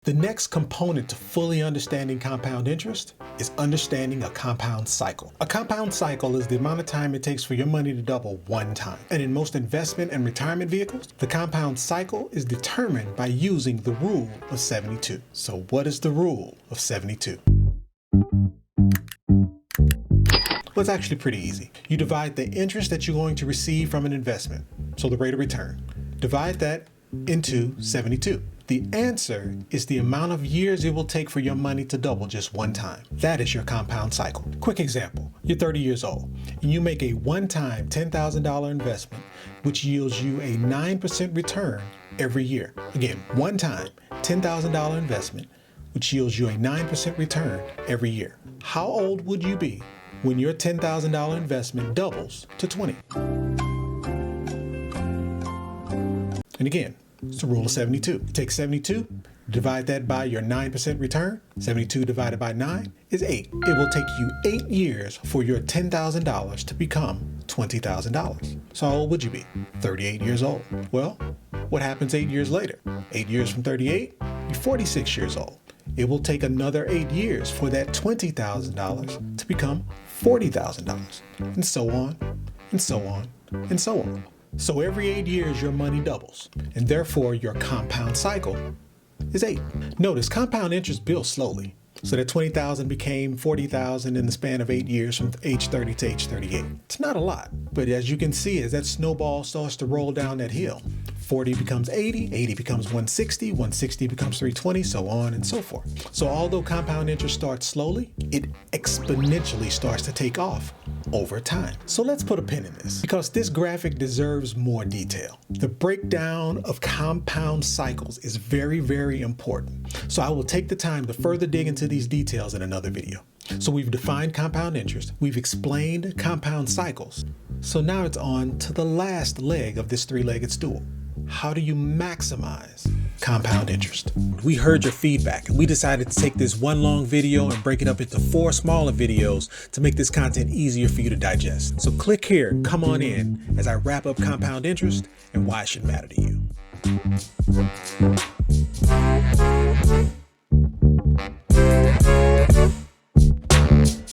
The next component to fully understanding compound interest is understanding a compound cycle. A compound cycle is the amount of time it takes for your money to double one time. And in most investment and retirement vehicles, the compound cycle is determined by using the rule of 72. So what is the rule of 72? Well, it's actually pretty easy. You divide the interest that you're going to receive from an investment, so the rate of return. Divide that into 72. The answer is the amount of years it will take for your money to double just one time. That is your compound cycle. Quick example, you're 30 years old and you make a one-time $10,000 investment, which yields you a 9% return every year. Again, one-time $10,000 investment, which yields you a 9% return every year. How old would you be when your $10,000 investment doubles to 20? And again, it's the rule of 72. You take 72, divide that by your 9% return. 72 divided by 9 is 8. It will take you 8 years for your $10,000 to become $20,000. So how old would you be? 38 years old. Well, what happens 8 years later? 8 years from 38, you're 46 years old. It will take another 8 years for that $20,000 to become $40,000, and so on, and so on, and so on. So every 8 years, your money doubles, and therefore your compound cycle is 8. Notice compound interest builds slowly. So that 20,000 became 40,000 in the span of 8 years from age 30 to age 38. It's not a lot, but as you can see, as that snowball starts to roll down that hill, 40 becomes 80, 80 becomes 160, 160 becomes 320, so on and so forth. So although compound interest starts slowly, it exponentially starts to take off over time. So let's put a pin in this because this graphic deserves more detail. The breakdown of compound cycles is very, very important. So I will take the time to further dig into these details in another video. So we've defined compound interest, we've explained compound cycles. So now it's on to the last leg of this three-legged stool. How do you maximize compound interest? We heard your feedback and we decided to take this one long video and break it up into 4 smaller videos to make this content easier for you to digest. So click here, come on in as I wrap up compound interest and why it should matter to you.